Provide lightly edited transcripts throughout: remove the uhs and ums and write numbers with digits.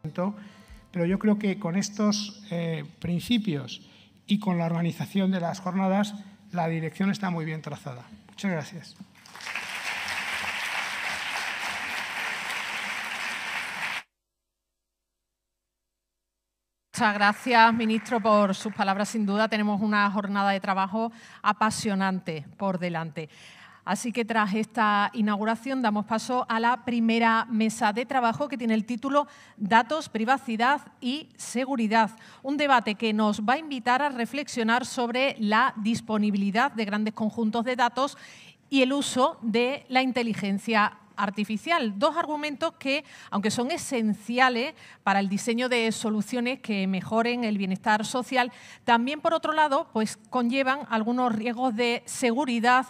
Pero yo creo que con estos principios y con la organización de las jornadas, la dirección está muy bien trazada. Muchas gracias. Muchas gracias, ministro, por sus palabras. Sin duda tenemos una jornada de trabajo apasionante por delante. Así que tras esta inauguración damos paso a la primera mesa de trabajo que tiene el título Datos, privacidad y seguridad. Un debate que nos va a invitar a reflexionar sobre la disponibilidad de grandes conjuntos de datos y el uso de la inteligencia artificial. Dos argumentos que, aunque son esenciales para el diseño de soluciones que mejoren el bienestar social, también, por otro lado, pues conllevan algunos riesgos de seguridad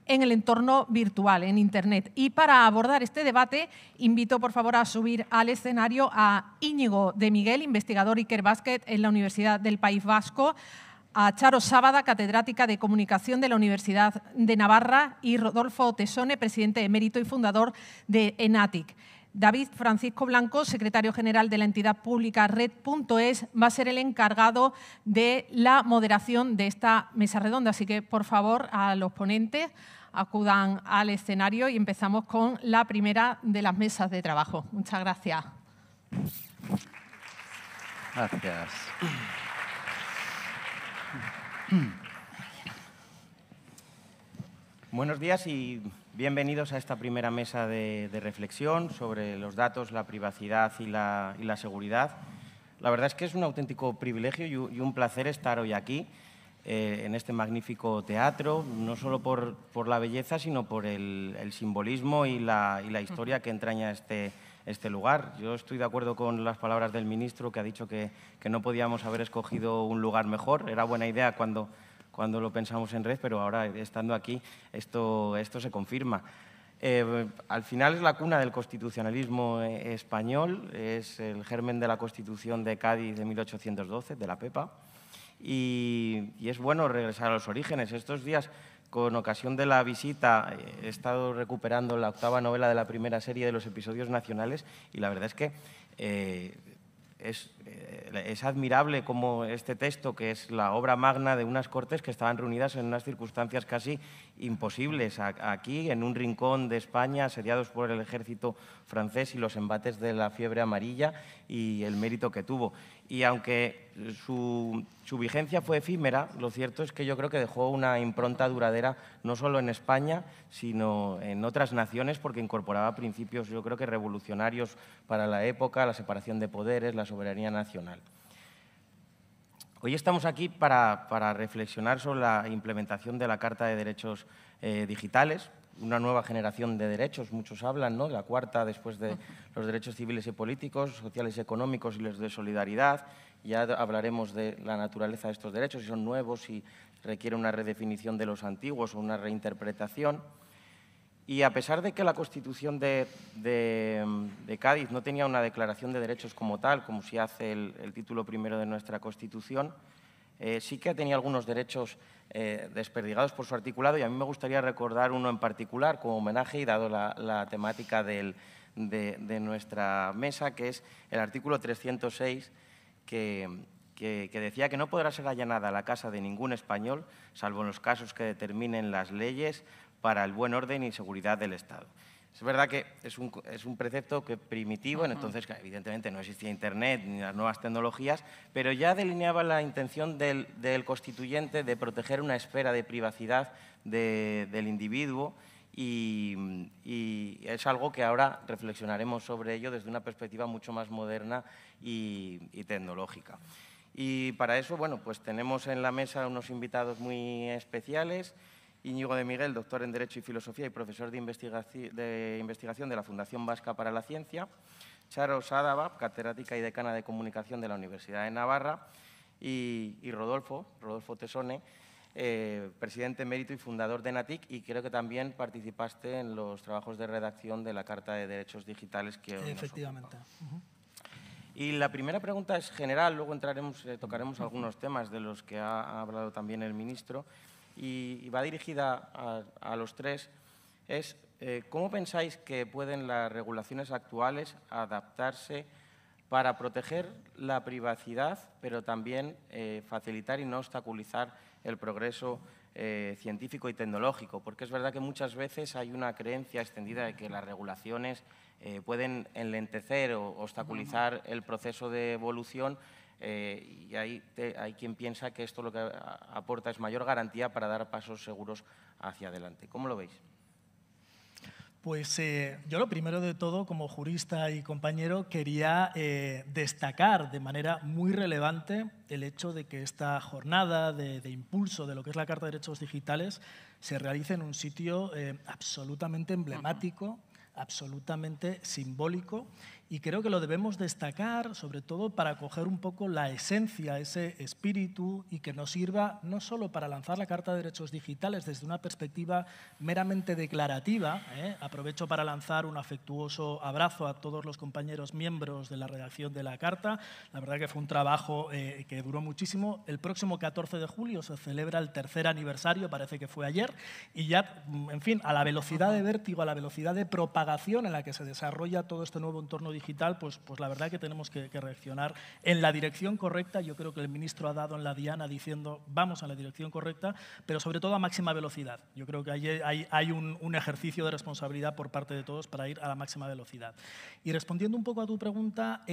en el entorno virtual, en Internet. Y para abordar este debate, invito, por favor, a subir al escenario a Íñigo de Miguel, investigador Ikerbasket en la Universidad del País Vasco, a Charo Sábada, catedrática de Comunicación de la Universidad de Navarra, y Rodolfo Tesone, presidente emérito y fundador de Enatic. David Francisco Blanco, secretario general de la entidad pública Red.es, va a ser el encargado de la moderación de esta mesa redonda. Así que, por favor, a los ponentes acudan al escenario y empezamos con la primera de las mesas de trabajo. Muchas gracias. Gracias. Buenos días y bienvenidos a esta primera mesa de reflexión sobre los datos, la privacidad y la seguridad. La verdad es que es un auténtico privilegio y un placer estar hoy aquí, en este magnífico teatro, no solo por la belleza, sino por el simbolismo y la historia que entraña este lugar. Yo estoy de acuerdo con las palabras del ministro, que ha dicho que no podíamos haber escogido un lugar mejor. Era buena idea cuando lo pensamos en Red, pero ahora, estando aquí, esto se confirma. Al final es la cuna del constitucionalismo español, es el germen de la Constitución de Cádiz de 1812, de la Pepa, y es bueno regresar a los orígenes. Estos días, con ocasión de la visita, he estado recuperando la 8ª novela de la primera serie de los episodios nacionales y la verdad es que es admirable cómo este texto, que es la obra magna de unas cortes que estaban reunidas en unas circunstancias casi imposibles, aquí en un rincón de España, asediados por el ejército francés y los embates de la fiebre amarilla y el mérito que tuvo. Y aunque su vigencia fue efímera, lo cierto es que yo creo que dejó una impronta duradera no solo en España, sino en otras naciones, porque incorporaba principios, yo creo que revolucionarios para la época, la separación de poderes, la soberanía nacional. Hoy estamos aquí para reflexionar sobre la implementación de la Carta de Derechos Digitales, una nueva generación de derechos, muchos hablan, ¿no?, la cuarta después de los derechos civiles y políticos, sociales y económicos y los de solidaridad. Ya hablaremos de la naturaleza de estos derechos, si son nuevos, si requiere una redefinición de los antiguos o una reinterpretación. Y a pesar de que la Constitución de Cádiz no tenía una declaración de derechos como tal, como sí hace el título primero de nuestra Constitución, sí que tenía algunos derechos desperdigados por su articulado, y a mí me gustaría recordar uno en particular como homenaje y dado la temática de nuestra mesa, que es el artículo 306, que decía que no podrá ser allanada la casa de ningún español, salvo en los casos que determinen las leyes para el buen orden y seguridad del Estado. Es verdad que es un precepto que primitivo, entonces evidentemente no existía Internet ni las nuevas tecnologías, pero ya delineaba la intención del constituyente de proteger una esfera de privacidad del individuo, y es algo que ahora reflexionaremos sobre ello desde una perspectiva mucho más moderna y tecnológica. Y para eso, bueno, pues tenemos en la mesa unos invitados muy especiales. Íñigo de Miguel, doctor en Derecho y Filosofía y profesor de investigación de la Fundación Vasca para la Ciencia. Charo Sábada, catedrática y decana de Comunicación de la Universidad de Navarra. Y Rodolfo Tesone, presidente emérito y fundador de Enatic, y creo que también participaste en los trabajos de redacción de la Carta de Derechos Digitales que hoy Efectivamente. Y la primera pregunta es general, luego tocaremos algunos temas de los que ha hablado también el ministro, y va dirigida a los tres. ¿Cómo pensáis que pueden las regulaciones actuales adaptarse para proteger la privacidad, pero también facilitar y no obstaculizar el progreso científico y tecnológico, porque es verdad que muchas veces hay una creencia extendida de que las regulaciones pueden enlentecer o obstaculizar el proceso de evolución, y hay quien piensa que esto lo que aporta es mayor garantía para dar pasos seguros hacia adelante. ¿Cómo lo veis? Pues yo lo primero de todo, como jurista y compañero, quería destacar de manera muy relevante el hecho de que esta jornada de impulso de lo que es la Carta de Derechos Digitales se realice en un sitio absolutamente emblemático, absolutamente simbólico, y creo que lo debemos destacar sobre todo para coger un poco la esencia, ese espíritu, y que nos sirva no solo para lanzar la Carta de Derechos Digitales desde una perspectiva meramente declarativa. Aprovecho para lanzar un afectuoso abrazo a todos los compañeros miembros de la redacción de la Carta. La verdad que fue un trabajo que duró muchísimo. El próximo 14 de julio se celebra el 3er aniversario, parece que fue ayer, y ya, en fin, a la velocidad de vértigo, a la velocidad de propagación en la que se desarrolla todo este nuevo entorno digital, pues la verdad que tenemos que reaccionar en la dirección correcta. Yo creo que el ministro ha dado en la diana diciendo vamos en la dirección correcta, pero sobre todo a máxima velocidad. Yo creo que hay un ejercicio de responsabilidad por parte de todos para ir a la máxima velocidad. Y respondiendo un poco a tu pregunta,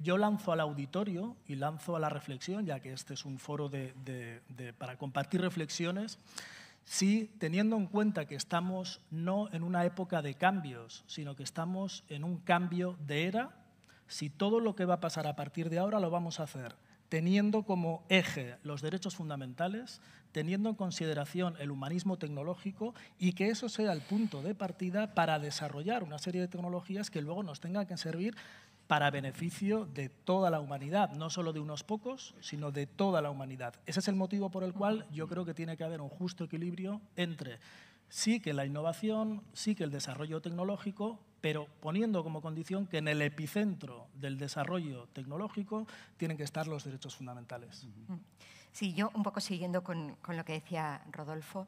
yo lanzo al auditorio y lanzo a la reflexión, ya que este es un foro para compartir reflexiones. Sí, teniendo en cuenta que estamos no en una época de cambios, sino que estamos en un cambio de era, si todo lo que va a pasar a partir de ahora lo vamos a hacer teniendo como eje los derechos fundamentales, teniendo en consideración el humanismo tecnológico, y que eso sea el punto de partida para desarrollar una serie de tecnologías que luego nos tengan que servir para beneficio de toda la humanidad, no solo de unos pocos, sino de toda la humanidad. Ese es el motivo por el cual yo creo que tiene que haber un justo equilibrio entre sí que la innovación, sí que el desarrollo tecnológico, pero poniendo como condición que en el epicentro del desarrollo tecnológico tienen que estar los derechos fundamentales. Sí, yo un poco siguiendo con lo que decía Rodolfo,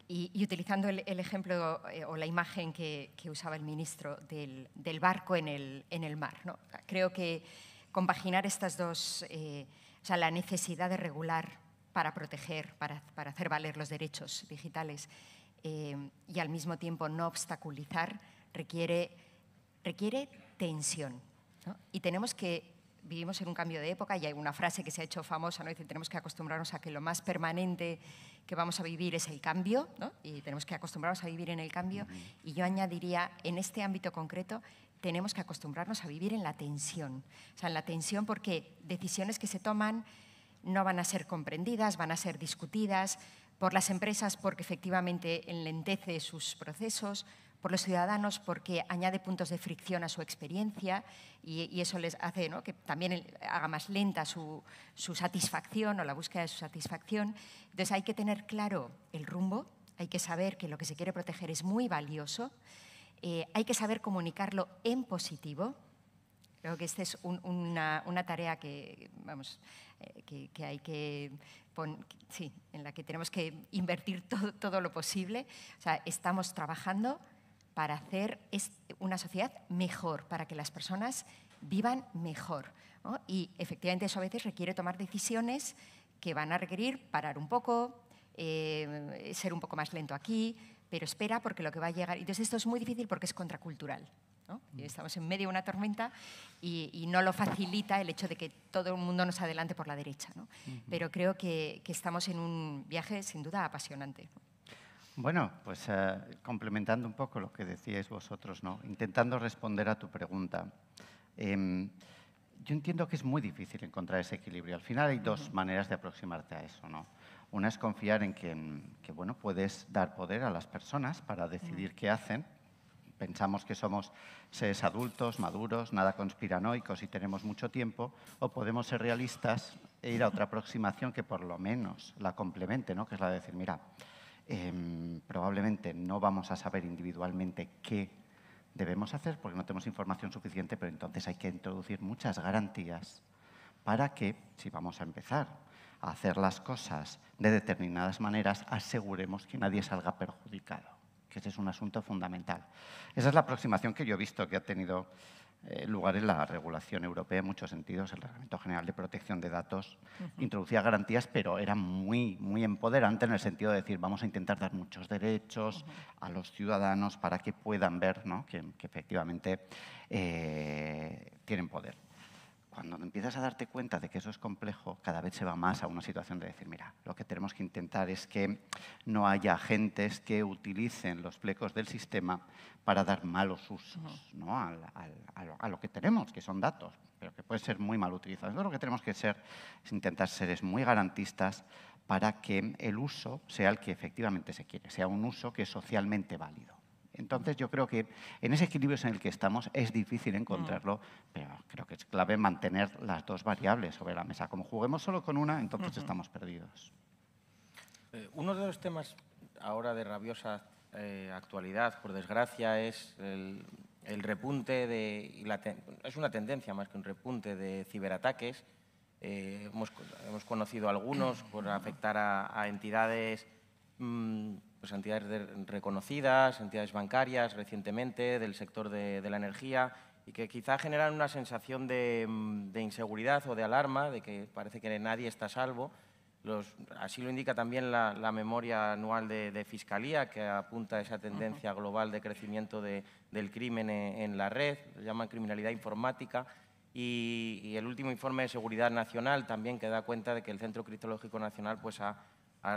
y utilizando el ejemplo o la imagen que usaba el ministro del barco en el mar, ¿no? Creo que compaginar estas dos, o sea, la necesidad de regular para proteger, para hacer valer los derechos digitales y al mismo tiempo no obstaculizar, requiere tensión, ¿no? Y vivimos en un cambio de época, y hay una frase que se ha hecho famosa, ¿no? Dice, tenemos que acostumbrarnos a que lo más permanente que vamos a vivir es el cambio, ¿no? Y tenemos que acostumbrarnos a vivir en el cambio. Y yo añadiría, en este ámbito concreto, tenemos que acostumbrarnos a vivir en la tensión. O sea, en la tensión porque decisiones que se toman no van a ser comprendidas, van a ser discutidas por las empresas porque efectivamente enlentece sus procesos, por los ciudadanos porque añade puntos de fricción a su experiencia y eso les hace, ¿no?, que también haga más lenta su satisfacción o la búsqueda de su satisfacción. Entonces hay que tener claro el rumbo, hay que saber que lo que se quiere proteger es muy valioso, hay que saber comunicarlo en positivo. Creo que esta es una tarea que, vamos, que hay que sí, en la que tenemos que invertir todo lo posible. O sea, estamos trabajando para hacer una sociedad mejor, para que las personas vivan mejor, ¿no? Y efectivamente eso a veces requiere tomar decisiones que van a requerir parar un poco, ser un poco más lento aquí, pero espera porque lo que va a llegar… Entonces esto es muy difícil porque es contracultural, ¿no? Estamos en medio de una tormenta y no lo facilita el hecho de que todo el mundo nos adelante por la derecha, ¿no? Pero creo que estamos en un viaje sin duda apasionante. Bueno, pues complementando un poco lo que decíais vosotros, ¿no?, intentando responder a tu pregunta. Yo entiendo que es muy difícil encontrar ese equilibrio. Al final hay dos maneras de aproximarte a eso, ¿no? Una es confiar en que bueno, puedes dar poder a las personas para decidir qué hacen. Pensamos que somos seres adultos, maduros, nada conspiranoicos y tenemos mucho tiempo, o podemos ser realistas e ir a otra aproximación que por lo menos la complemente, ¿no?, que es la de decir, mira, probablemente no vamos a saber individualmente qué debemos hacer porque no tenemos información suficiente, pero entonces hay que introducir muchas garantías para que, si vamos a empezar a hacer las cosas de determinadas maneras, aseguremos que nadie salga perjudicado, que ese es un asunto fundamental. Esa es la aproximación que yo he visto que ha tenido lugar en la regulación europea en muchos sentidos. El Reglamento General de Protección de Datos introducía garantías, pero era muy empoderante en el sentido de decir vamos a intentar dar muchos derechos a los ciudadanos para que puedan ver, ¿no?, que efectivamente tienen poder. Cuando empiezas a darte cuenta de que eso es complejo, cada vez se va más a una situación de decir, mira, lo que tenemos que intentar es que no haya agentes que utilicen los flecos del sistema para dar malos usos, ¿no?, a lo que tenemos, que son datos, pero que pueden ser muy mal utilizados. Entonces, lo que tenemos que hacer es intentar ser muy garantistas para que el uso sea el que efectivamente se quiere, sea un uso que es socialmente válido. Entonces, yo creo que en ese equilibrio en el que estamos es difícil encontrarlo, pero creo que es clave mantener las dos variables sobre la mesa. Como juguemos solo con una, entonces estamos perdidos. Uno de los temas ahora de rabiosa actualidad, por desgracia, es el repunte es una tendencia más que un repunte de ciberataques. Hemos conocido algunos por afectar a entidades pues entidades reconocidas, entidades bancarias recientemente, del sector de la energía, y que quizá generan una sensación de inseguridad o de alarma, de que parece que nadie está a salvo. Así lo indica también la memoria anual de Fiscalía, que apunta a esa tendencia global de crecimiento del crimen en la red, lo llaman criminalidad informática, y el último informe de Seguridad Nacional también, que da cuenta de que el Centro Criptológico Nacional pues, ha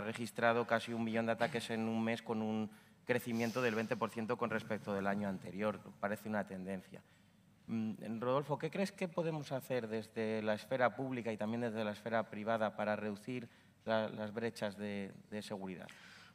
registrado casi 1 millón de ataques en un mes, con un crecimiento del 20% con respecto del año anterior. Parece una tendencia. Rodolfo, ¿qué crees que podemos hacer desde la esfera pública y también desde la esfera privada para reducir las brechas de seguridad?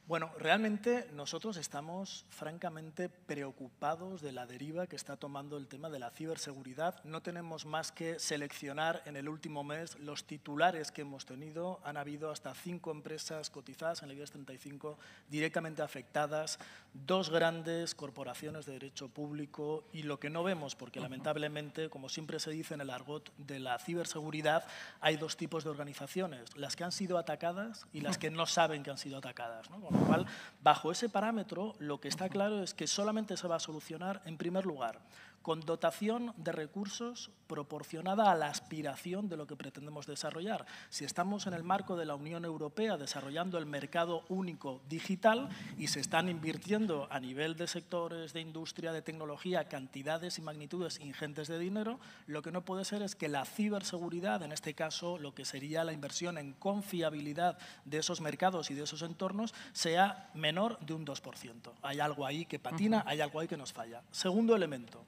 Bueno, realmente nosotros estamos francamente preocupados de la deriva que está tomando el tema de la ciberseguridad. No tenemos más que seleccionar en el último mes los titulares que hemos tenido. Han habido hasta 5 empresas cotizadas en el IBEX 35 directamente afectadas, 2 grandes corporaciones de derecho público, y lo que no vemos, porque lamentablemente, como siempre se dice en el argot de la ciberseguridad, hay 2 tipos de organizaciones, las que han sido atacadas y las que no saben que han sido atacadas, ¿no? Con lo cual, bajo ese parámetro, lo que está claro es que solamente se va a solucionar, en primer lugar, con dotación de recursos proporcionada a la aspiración de lo que pretendemos desarrollar. Si estamos en el marco de la Unión Europea desarrollando el mercado único digital y se están invirtiendo a nivel de sectores, de industria, de tecnología, cantidades y magnitudes ingentes de dinero, lo que no puede ser es que la ciberseguridad, en este caso lo que sería la inversión en confiabilidad de esos mercados y de esos entornos, sea menor de un 2%. Hay algo ahí que patina, hay algo ahí que nos falla. Segundo elemento.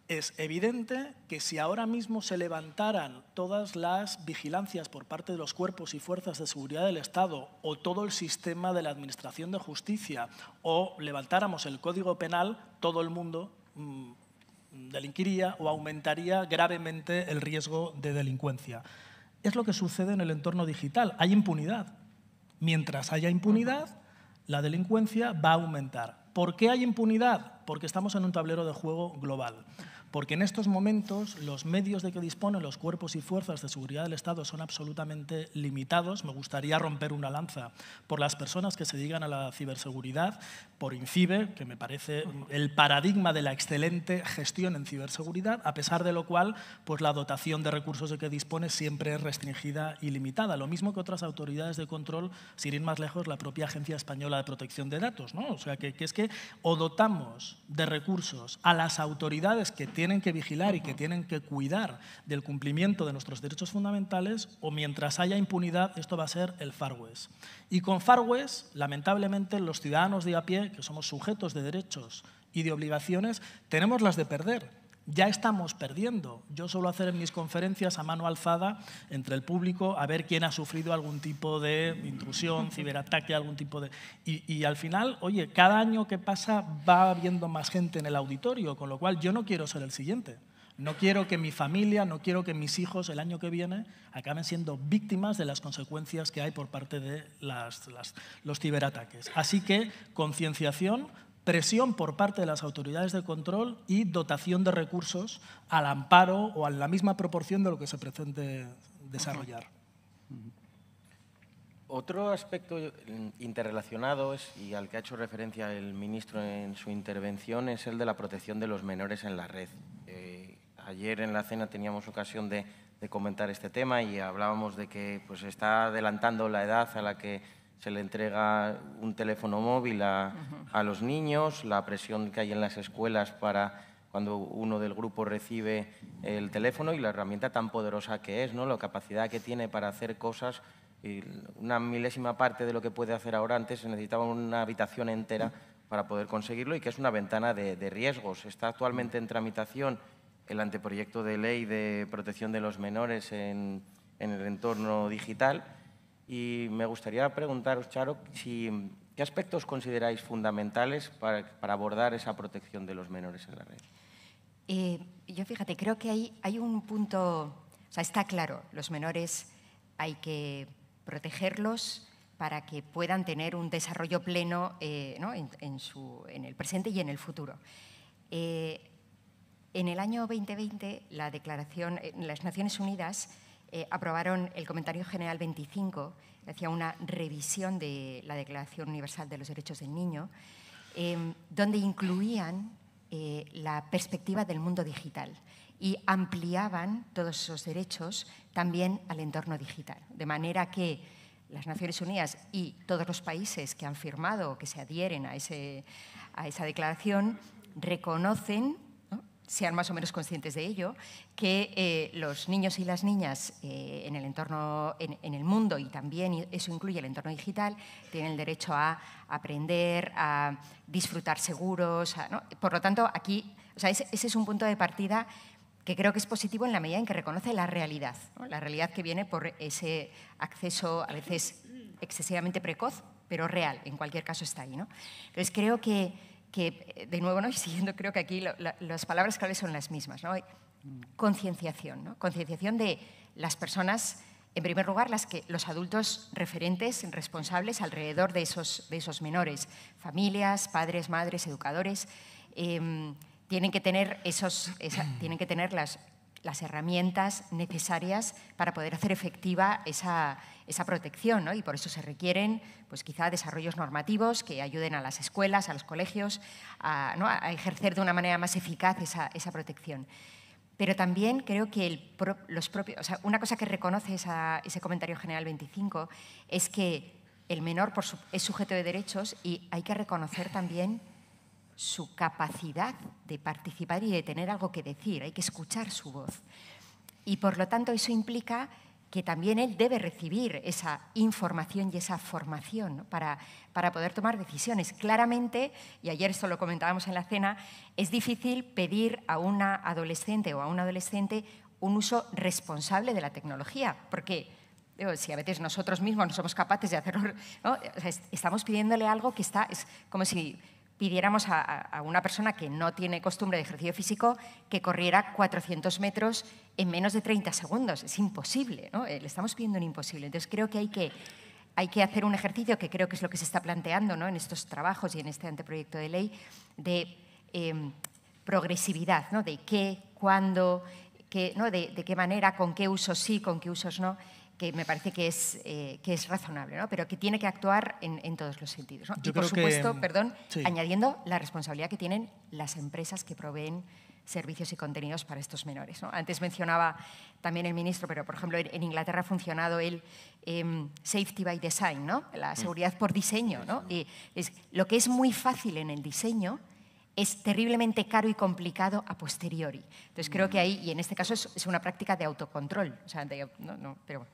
Es evidente que si ahora mismo se levantaran todas las vigilancias por parte de los cuerpos y fuerzas de seguridad del Estado, o todo el sistema de la Administración de Justicia, o levantáramos el Código Penal, todo el mundo delinquiría o aumentaría gravemente el riesgo de delincuencia. Es lo que sucede en el entorno digital. Hay impunidad. Mientras haya impunidad, la delincuencia va a aumentar. ¿Por qué hay impunidad? Porque estamos en un tablero de juego global. Porque en estos momentos los medios de que disponen los cuerpos y fuerzas de seguridad del Estado son absolutamente limitados. Me gustaría romper una lanza por las personas que se dedican a la ciberseguridad, por INCIBE, que me parece el paradigma de la excelente gestión en ciberseguridad, a pesar de lo cual pues, la dotación de recursos de que dispone siempre es restringida y limitada. Lo mismo que otras autoridades de control, sin ir más lejos, la propia Agencia Española de Protección de Datos, ¿no? O sea, que es que o dotamos de recursos a las autoridades que tienen que vigilar y que tienen que cuidar del cumplimiento de nuestros derechos fundamentales, o mientras haya impunidad, esto va a ser el Far West. Y con Far West, lamentablemente, los ciudadanos de a pie, que somos sujetos de derechos y de obligaciones, tenemos las de perder. Ya estamos perdiendo. Yo suelo hacer en mis conferencias a mano alzada entre el público a ver quién ha sufrido algún tipo de intrusión, ciberataque, algún tipo de... Y al final, oye, cada año que pasa va habiendo más gente en el auditorio, con lo cual yo no quiero ser el siguiente. No quiero que mi familia, no quiero que mis hijos el año que viene acaben siendo víctimas de las consecuencias que hay por parte de los ciberataques. Así que concienciación, presión por parte de las autoridades de control y dotación de recursos al amparo o a la misma proporción de lo que se pretende desarrollar. Otro aspecto interrelacionado y al que ha hecho referencia el ministro en su intervención es el de la protección de los menores en la red. Ayer en la cena teníamos ocasión de comentar este tema y hablábamos de que pues, está adelantando la edad a la que se le entrega un teléfono móvil a los niños, la presión que hay en las escuelas para cuando uno del grupo recibe el teléfono y la herramienta tan poderosa que es, ¿no? La capacidad que tiene para hacer cosas. Y una milésima parte de lo que puede hacer ahora, antes se necesitaba una habitación entera para poder conseguirlo y que es una ventana de riesgos. Está actualmente en tramitación el anteproyecto de ley de protección de los menores en el entorno digital y me gustaría preguntaros, Charo, ¿qué aspectos consideráis fundamentales para abordar esa protección de los menores en la red? Yo, fíjate, creo que hay un punto, o sea, está claro, los menores hay que protegerlos para que puedan tener un desarrollo pleno ¿no? en el presente y en el futuro. En el año 2020, las Naciones Unidas aprobaron el Comentario General 25, que hacía una revisión de la Declaración Universal de los Derechos del Niño, donde incluían la perspectiva del mundo digital y ampliaban todos esos derechos también al entorno digital, de manera que las Naciones Unidas y todos los países que han firmado o que se adhieren a esa declaración reconocen, ¿no? Sean más o menos conscientes de ello, que los niños y las niñas en el entorno, en el mundo, y también eso incluye el entorno digital, tienen el derecho a aprender, a disfrutar seguros, ¿no? Por lo tanto, aquí, o sea, ese es un punto de partida que creo que es positivo en la medida en que reconoce la realidad, ¿no? La realidad que viene por ese acceso a veces excesivamente precoz, pero real, en cualquier caso está ahí, ¿no? Entonces creo que de nuevo, ¿no? Y siguiendo, creo que aquí las palabras claves son las mismas, ¿no? Concienciación, ¿no? Concienciación de las personas, en primer lugar, los adultos referentes, responsables alrededor de esos menores, familias, padres, madres, educadores, tienen que tener, tienen que tener las herramientas necesarias para poder hacer efectiva esa protección, ¿no? Y por eso se requieren, pues quizá, desarrollos normativos que ayuden a las escuelas, a los colegios, a ejercer de una manera más eficaz esa protección. Pero también creo que o sea, una cosa que reconoce ese Comentario General 25 es que el menor es sujeto de derechos y hay que reconocer también su capacidad de participar y de tener algo que decir, hay que escuchar su voz. Y por lo tanto eso implica que también él debe recibir esa información y esa formación, ¿no? para poder tomar decisiones. Claramente, y ayer esto lo comentábamos en la cena, es difícil pedir a una adolescente o a un adolescente un uso responsable de la tecnología, porque si a veces nosotros mismos no somos capaces de hacerlo, ¿no? O sea, estamos pidiéndole algo que es como si pidiéramos a una persona que no tiene costumbre de ejercicio físico que corriera 400 metros en menos de 30 segundos. Es imposible, ¿no? Le estamos pidiendo un imposible. Entonces, creo que hay que hacer un ejercicio, que creo que es lo que se está planteando, ¿no? En estos trabajos y en este anteproyecto de ley, de progresividad, ¿no? De qué, cuándo, ¿no? de qué manera, con qué usos sí, con qué usos no, que me parece que es razonable, ¿no? Pero que tiene que actuar en todos los sentidos, ¿no? Y, por supuesto, sí, añadiendo la responsabilidad que tienen las empresas que proveen servicios y contenidos para estos menores, ¿no? Antes mencionaba también el ministro, pero, por ejemplo, en Inglaterra ha funcionado el safety by design, ¿no? La seguridad por diseño, ¿no? Y lo que es muy fácil en el diseño es terriblemente caro y complicado a posteriori. Entonces, creo que ahí, y en este caso es una práctica de autocontrol. O sea, pero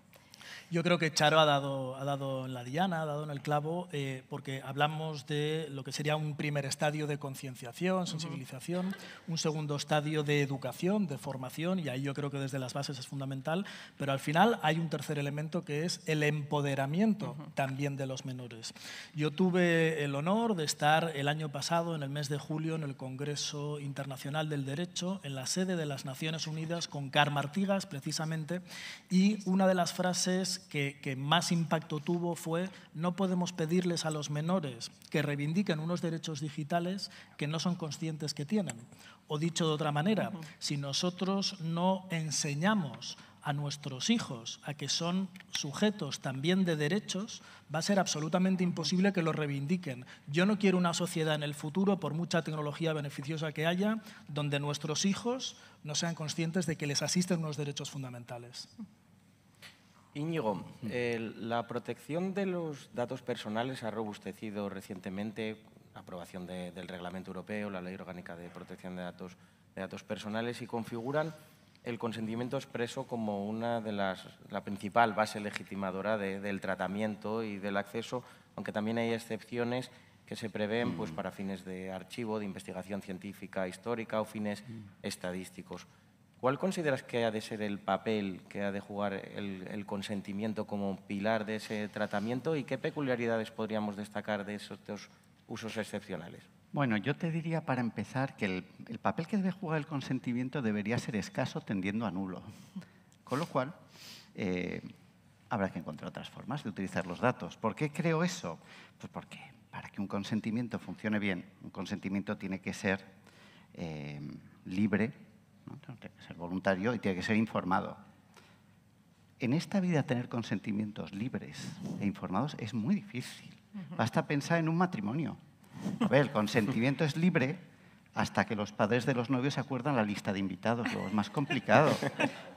Yo creo que Charo ha dado en la diana, ha dado en el clavo, porque hablamos de lo que sería un primer estadio de concienciación, sensibilización, un segundo estadio de educación, de formación, y ahí yo creo que desde las bases es fundamental, pero al final hay un tercer elemento que es el empoderamiento también de los menores. Yo tuve el honor de estar el año pasado, en el mes de julio, en el Congreso Internacional del Derecho, en la sede de las Naciones Unidas, con Carme Artigas, precisamente, y una de las frases que más impacto tuvo fue: no podemos pedirles a los menores que reivindiquen unos derechos digitales que no son conscientes que tienen. O dicho de otra manera, si nosotros no enseñamos a nuestros hijos a que son sujetos también de derechos, va a ser absolutamente imposible que los reivindiquen. Yo no quiero una sociedad en el futuro, por mucha tecnología beneficiosa que haya, donde nuestros hijos no sean conscientes de que les asisten unos derechos fundamentales. Íñigo, la protección de los datos personales ha robustecido recientemente la aprobación del Reglamento Europeo, la Ley Orgánica de Protección de datos personales, y configuran el consentimiento expreso como la principal base legitimadora del tratamiento y del acceso, aunque también hay excepciones que se prevén pues, para fines de archivo, de investigación científica histórica o fines estadísticos. ¿Cuál consideras que ha de ser el papel que ha de jugar el consentimiento como pilar de ese tratamiento y qué peculiaridades podríamos destacar de esos usos excepcionales? Bueno, yo te diría para empezar que el papel que debe jugar el consentimiento debería ser escaso tendiendo a nulo. Con lo cual, habrá que encontrar otras formas de utilizar los datos. ¿Por qué creo eso? Pues porque para que un consentimiento funcione bien, un consentimiento tiene que ser libre, ¿no? Tiene que ser voluntario y tiene que ser informado. En esta vida tener consentimientos libres e informados es muy difícil. Basta pensar en un matrimonio. A ver, el consentimiento es libre hasta que los padres de los novios se acuerdan la lista de invitados, luego es más complicado.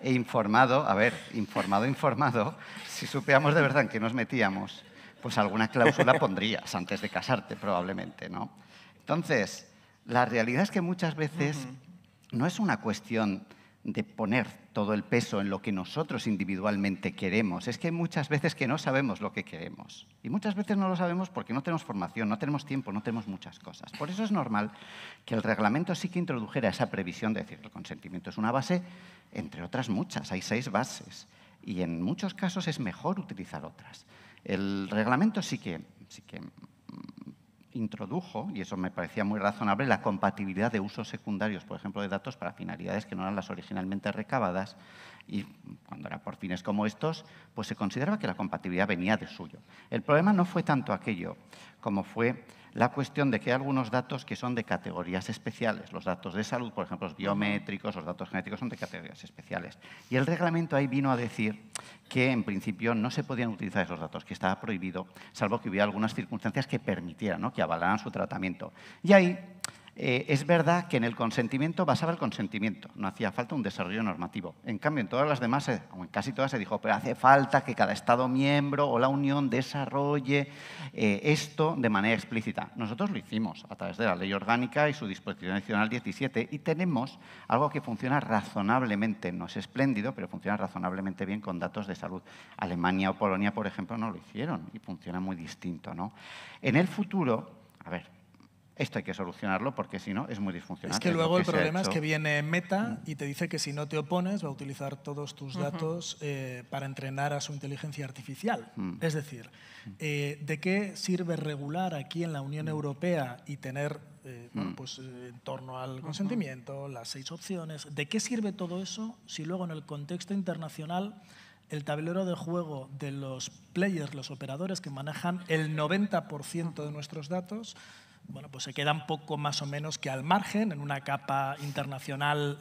E informado, a ver, informado, si supiéramos de verdad en qué nos metíamos, pues alguna cláusula pondrías antes de casarte probablemente, ¿no? Entonces, la realidad es que muchas veces no es una cuestión de poner todo el peso en lo que nosotros individualmente queremos. Es que hay muchas veces que no sabemos lo que queremos. Y muchas veces no lo sabemos porque no tenemos formación, no tenemos tiempo, no tenemos muchas cosas. Por eso es normal que el reglamento sí que introdujera esa previsión de decir que el consentimiento es una base, entre otras muchas. Hay 6 bases. Y en muchos casos es mejor utilizar otras. El reglamento sí que introdujo, y eso me parecía muy razonable, la compatibilidad de usos secundarios, por ejemplo, de datos para finalidades que no eran las originalmente recabadas, y cuando era por fines como estos, pues se consideraba que la compatibilidad venía de suyo. El problema no fue tanto aquello como fue la cuestión de que hay algunos datos que son de categorías especiales. Los datos de salud, por ejemplo, los biométricos, los datos genéticos son de categorías especiales. Y el reglamento ahí vino a decir que, en principio, no se podían utilizar esos datos, que estaba prohibido, salvo que hubiera algunas circunstancias que permitieran, ¿no?, que avalaran su tratamiento. Y ahí es verdad que en el consentimiento basaba el consentimiento, no hacía falta un desarrollo normativo. En cambio, en todas las demás, o en casi todas, se dijo, pero hace falta que cada Estado miembro o la Unión desarrolle esto de manera explícita. Nosotros lo hicimos a través de la Ley Orgánica y su disposición adicional 17 y tenemos algo que funciona razonablemente, no es espléndido, pero funciona razonablemente bien con datos de salud. Alemania o Polonia, por ejemplo, no lo hicieron y funciona muy distinto, ¿no? En el futuro, a ver, esto hay que solucionarlo porque si no es muy disfuncional. Es que luego el problema es que viene Meta y te dice que si no te opones va a utilizar todos tus datos para entrenar a su inteligencia artificial. Es decir, ¿de qué sirve regular aquí en la Unión Europea y tener bueno, pues, en torno al consentimiento, las 6 opciones? ¿De qué sirve todo eso si luego en el contexto internacional el tablero de juego de los players, los operadores que manejan el 90% de nuestros datos, bueno, pues se quedan poco más o menos que al margen, en una capa internacional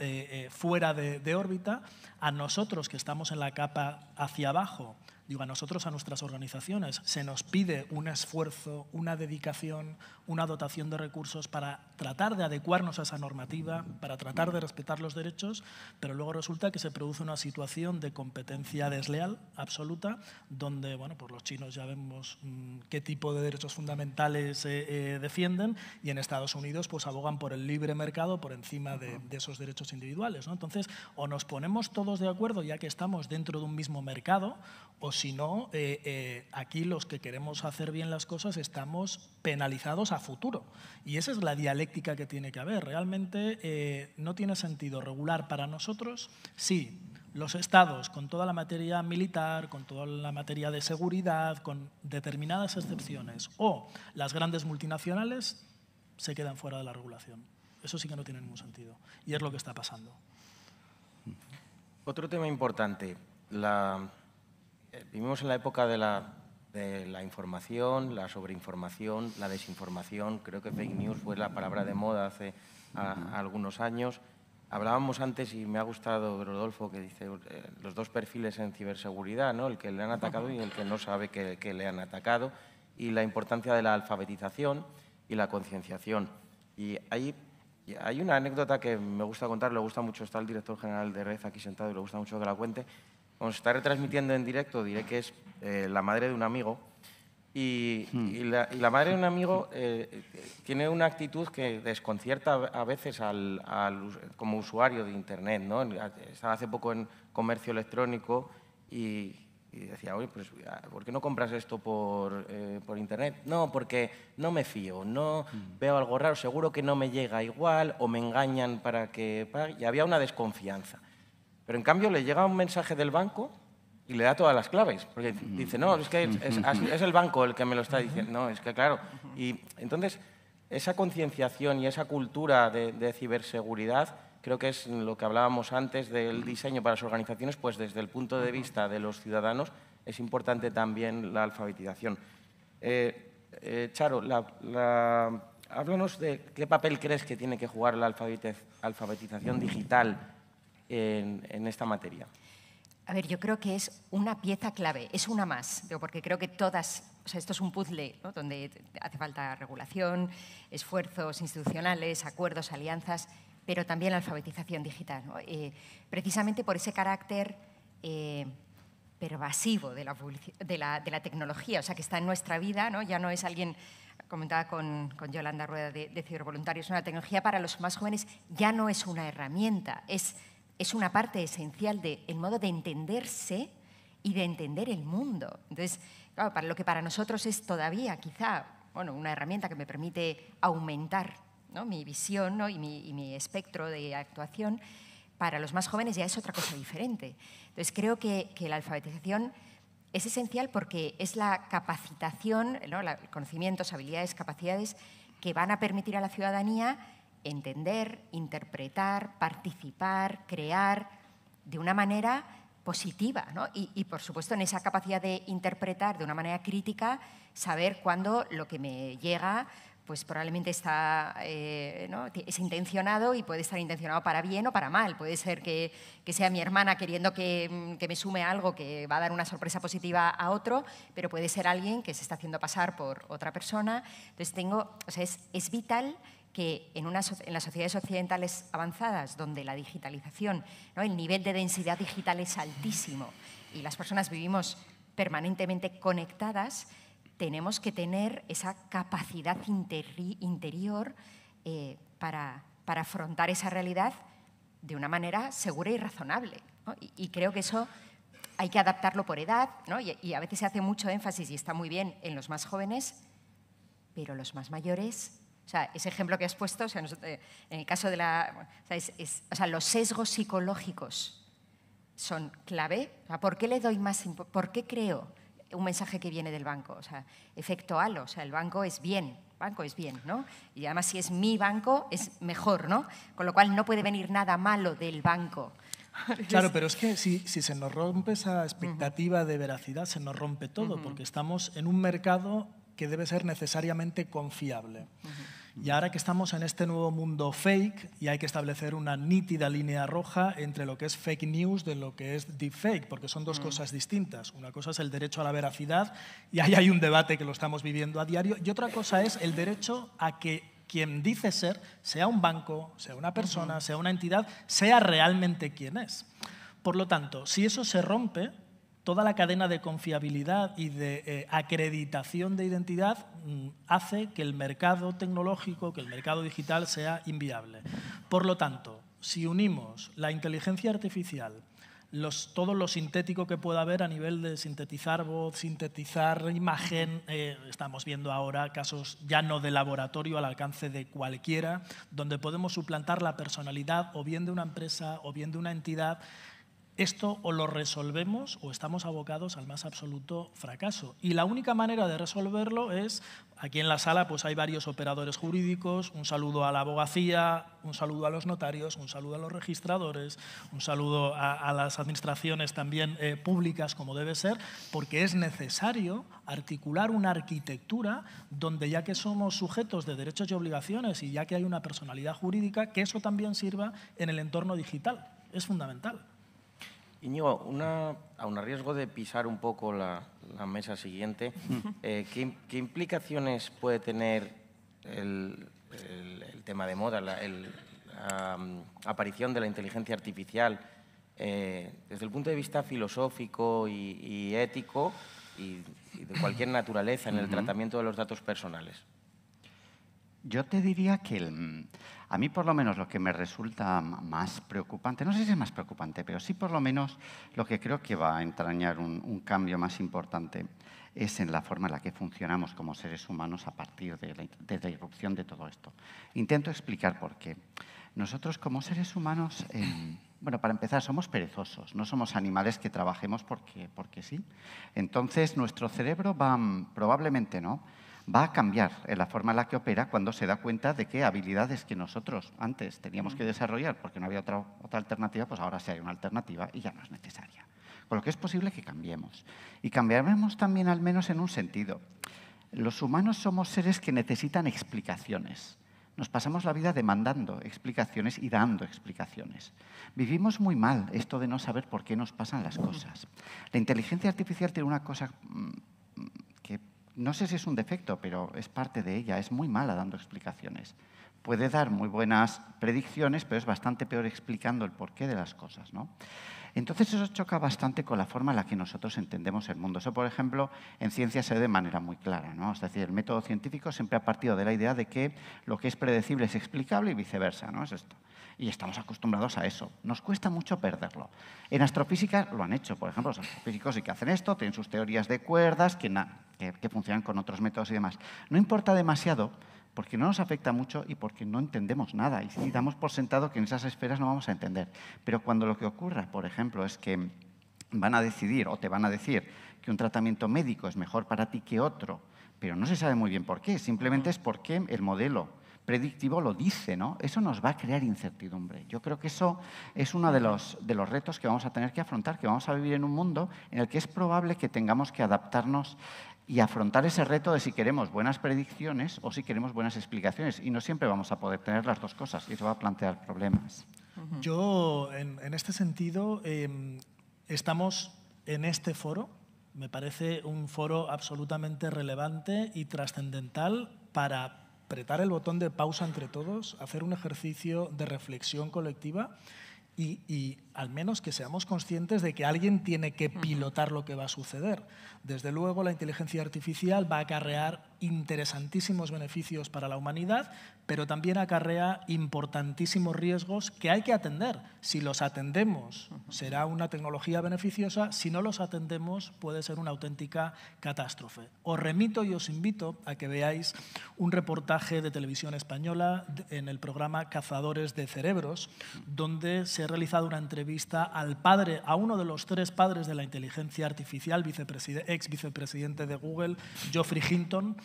fuera de órbita? A nosotros, que estamos en la capa hacia abajo, digo, a nosotros, a nuestras organizaciones, se nos pide un esfuerzo, una dedicación, una dotación de recursos para tratar de adecuarnos a esa normativa, para tratar de respetar los derechos, pero luego resulta que se produce una situación de competencia desleal absoluta, donde, bueno, pues los chinos ya vemos qué tipo de derechos fundamentales defienden, y en Estados Unidos pues abogan por el libre mercado por encima de esos derechos individuales, ¿no? Entonces, o nos ponemos todos de acuerdo ya que estamos dentro de un mismo mercado, o si no, aquí los que queremos hacer bien las cosas estamos penalizados a futuro. Y esa es la dialéctica que tiene que haber. Realmente no tiene sentido regular para nosotros si los estados, con toda la materia militar, con toda la materia de seguridad, con determinadas excepciones, o las grandes multinacionales, se quedan fuera de la regulación. Eso sí que no tiene ningún sentido. Y es lo que está pasando. Otro tema importante. Vivimos en la época de la información, la sobreinformación, la desinformación. Creo que fake news fue la palabra de moda hace algunos años. Hablábamos antes, y me ha gustado, Rodolfo, que dice los dos perfiles en ciberseguridad, ¿no? El que le han atacado y el que no sabe que le han atacado, y la importancia de la alfabetización y la concienciación. Y hay una anécdota que me gusta contar, le gusta mucho, está el director general de Red aquí sentado y le gusta mucho que la cuente. Como se está retransmitiendo en directo, diré que es la madre de un amigo. Y la madre de un amigo tiene una actitud que desconcierta a veces como usuario de Internet, ¿no? Estaba hace poco en comercio electrónico y decía, oye, pues, ¿por qué no compras esto por Internet? No, porque no me fío, no veo algo raro, seguro que no me llega igual o me engañan para que pague. Y había una desconfianza. Pero en cambio le llega un mensaje del banco y le da todas las claves, porque dice, no, es que es el banco el que me lo está diciendo. No, es que claro. Y entonces, esa concienciación y esa cultura de ciberseguridad, creo que es lo que hablábamos antes del diseño para las organizaciones, pues desde el punto de vista de los ciudadanos es importante también la alfabetización. Charo, háblanos de qué papel crees que tiene que jugar la alfabetización digital en esta materia. A ver, yo creo que es una pieza clave, es una más, porque creo que todas, o sea, esto es un puzzle, ¿no? Donde hace falta regulación, esfuerzos institucionales, acuerdos, alianzas, pero también la alfabetización digital, ¿no? Precisamente por ese carácter pervasivo de la tecnología, o sea, que está en nuestra vida, ¿no? Ya no es alguien, comentaba con Yolanda Rueda de Cibervoluntarios, una tecnología para los más jóvenes ya no es una herramienta, es una parte esencial del modo de entenderse y de entender el mundo. Entonces, claro, para lo que para nosotros es todavía quizá una herramienta que me permite aumentar, ¿no? Mi visión, ¿no? y mi espectro de actuación, para los más jóvenes ya es otra cosa diferente. Entonces, creo que la alfabetización es esencial porque es la capacitación, ¿no? Conocimientos, habilidades, capacidades que van a permitir a la ciudadanía entender, interpretar, participar, crear de una manera positiva, ¿no? Y, por supuesto, en esa capacidad de interpretar de una manera crítica, saber cuándo lo que me llega pues probablemente está, ¿no? es intencionado y puede estar intencionado para bien o para mal. Puede ser que sea mi hermana queriendo que me sume algo que va a dar una sorpresa positiva a otro, pero puede ser alguien que se está haciendo pasar por otra persona. Entonces, es vital que en las sociedades occidentales avanzadas, donde la digitalización, ¿no? el nivel de densidad digital es altísimo y las personas vivimos permanentemente conectadas, tenemos que tener esa capacidad interior para afrontar esa realidad de una manera segura y razonable, ¿no? Y creo que eso hay que adaptarlo por edad, ¿no? Y a veces se hace mucho énfasis, y está muy bien, en los más jóvenes, pero los más mayores... O sea, ese ejemplo que has puesto, o sea, en el caso de los sesgos psicológicos son clave. O sea, ¿por qué le doy más? ¿Por qué creo un mensaje que viene del banco? O sea, efecto halo, o sea, el banco es bien, ¿no? Y además, si es mi banco, es mejor, ¿no? Con lo cual, no puede venir nada malo del banco. Claro, pero es que si se nos rompe esa expectativa de veracidad, se nos rompe todo, porque estamos en un mercado que debe ser necesariamente confiable. Y ahora que estamos en este nuevo mundo fake, y hay que establecer una nítida línea roja entre lo que es fake news de lo que es deepfake, porque son dos cosas distintas. Una cosa es el derecho a la veracidad, y ahí hay un debate que lo estamos viviendo a diario, y otra cosa es el derecho a que quien dice ser, sea un banco, sea una persona, sea una entidad, sea realmente quien es. Por lo tanto, si eso se rompe, toda la cadena de confiabilidad y de acreditación de identidad hace que el mercado tecnológico, que el mercado digital sea inviable. Por lo tanto, si unimos la inteligencia artificial, todo lo sintético que pueda haber a nivel de sintetizar voz, sintetizar imagen, estamos viendo ahora casos ya no de laboratorio al alcance de cualquiera, donde podemos suplantar la personalidad o bien de una empresa o bien de una entidad. esto o lo resolvemos o estamos abocados al más absoluto fracaso. Y la única manera de resolverlo es, aquí en la sala pues hay varios operadores jurídicos, un saludo a la abogacía, un saludo a los notarios, un saludo a los registradores, un saludo a las administraciones también públicas, como debe ser, porque es necesario articular una arquitectura donde, ya que somos sujetos de derechos y obligaciones y ya que hay una personalidad jurídica, que eso también sirva en el entorno digital. Es fundamental. Íñigo, aun a riesgo de pisar un poco la mesa siguiente, ¿qué implicaciones puede tener el tema de moda, la aparición de la inteligencia artificial desde el punto de vista filosófico y ético y de cualquier naturaleza en el tratamiento de los datos personales? Yo te diría que a mí por lo menos lo que me resulta más preocupante, no sé si es más preocupante, pero sí por lo menos lo que creo que va a entrañar un cambio más importante es en la forma en la que funcionamos como seres humanos a partir de la irrupción de todo esto. Intento explicar por qué. Nosotros como seres humanos, bueno, para empezar, somos perezosos, no somos animales que trabajemos porque sí. Entonces, nuestro cerebro probablemente no, va a cambiar en la forma en la que opera cuando se da cuenta de que habilidades que nosotros antes teníamos que desarrollar porque no había otra alternativa, pues ahora sí hay una alternativa y ya no es necesaria. Con lo que es posible que cambiemos. Y cambiaremos también al menos en un sentido. Los humanos somos seres que necesitan explicaciones. Nos pasamos la vida demandando explicaciones y dando explicaciones. Vivimos muy mal esto de no saber por qué nos pasan las cosas. La inteligencia artificial tiene una cosa que no sé si es un defecto, pero es parte de ella. Es muy mala dando explicaciones. Puede dar muy buenas predicciones, pero es bastante peor explicando el porqué de las cosas, ¿no? Entonces eso choca bastante con la forma en la que nosotros entendemos el mundo. Eso, por ejemplo, en ciencia se ve de manera muy clara, ¿no? Es decir, el método científico siempre ha partido de la idea de que lo que es predecible es explicable y viceversa, ¿no? Es esto. Y estamos acostumbrados a eso. Nos cuesta mucho perderlo. En astrofísica lo han hecho, por ejemplo, los astrofísicos sí que hacen esto, tienen sus teorías de cuerdas que funcionan con otros métodos y demás. No importa demasiado porque no nos afecta mucho y porque no entendemos nada y damos por sentado que en esas esferas no vamos a entender. Pero cuando lo que ocurra, por ejemplo, es que van a decidir o te van a decir que un tratamiento médico es mejor para ti que otro, pero no se sabe muy bien por qué, simplemente es porque el modelo predictivo lo dice, ¿no? Eso nos va a crear incertidumbre. Yo creo que eso es uno de los retos que vamos a tener que afrontar, que vamos a vivir en un mundo en el que es probable que tengamos que adaptarnos y afrontar ese reto de si queremos buenas predicciones o si queremos buenas explicaciones. Y no siempre vamos a poder tener las dos cosas y eso va a plantear problemas. Yo, en este sentido, estamos en este foro. Me parece un foro absolutamente relevante y trascendental para apretar el botón de pausa entre todos, hacer un ejercicio de reflexión colectiva y al menos que seamos conscientes de que alguien tiene que pilotar lo que va a suceder. Desde luego, la inteligencia artificial va a acarrear interesantísimos beneficios para la humanidad, pero también acarrea importantísimos riesgos que hay que atender. Si los atendemos, será una tecnología beneficiosa. Si no los atendemos, puede ser una auténtica catástrofe. Os remito y os invito a que veáis un reportaje de Televisión Española en el programa Cazadores de Cerebros, donde se ha realizado una entrevista a uno de los 3 padres de la inteligencia artificial, ex vicepresidente de Google, Geoffrey Hinton.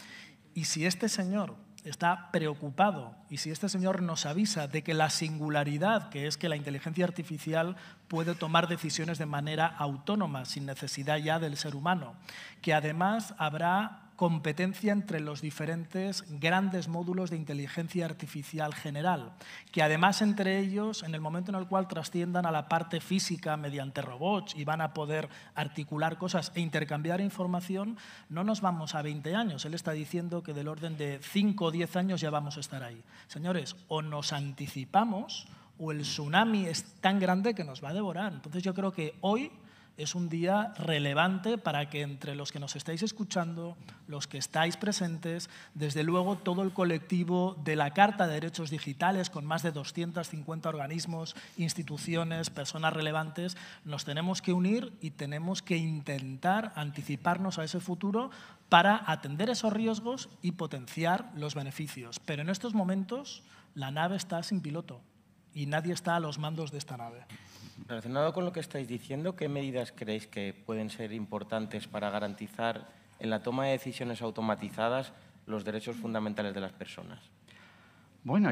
Y si este señor está preocupado y si este señor nos avisa de que la singularidad, que es que la inteligencia artificial puede tomar decisiones de manera autónoma, sin necesidad ya del ser humano, que además habrá competencia entre los diferentes grandes módulos de inteligencia artificial general, que además entre ellos, en el momento en el cual trasciendan a la parte física mediante robots y van a poder articular cosas e intercambiar información, no nos vamos a 20 años. Él está diciendo que del orden de 5 o 10 años ya vamos a estar ahí. Señores, o nos anticipamos o el tsunami es tan grande que nos va a devorar. Entonces yo creo que hoy es un día relevante para que entre los que nos estáis escuchando, los que estáis presentes, desde luego todo el colectivo de la Carta de Derechos Digitales, con más de 250 organismos, instituciones, personas relevantes, nos tenemos que unir y tenemos que intentar anticiparnos a ese futuro para atender esos riesgos y potenciar los beneficios. Pero en estos momentos la nave está sin piloto y nadie está a los mandos de esta nave. Relacionado con lo que estáis diciendo, ¿qué medidas creéis que pueden ser importantes para garantizar en la toma de decisiones automatizadas los derechos fundamentales de las personas? Bueno,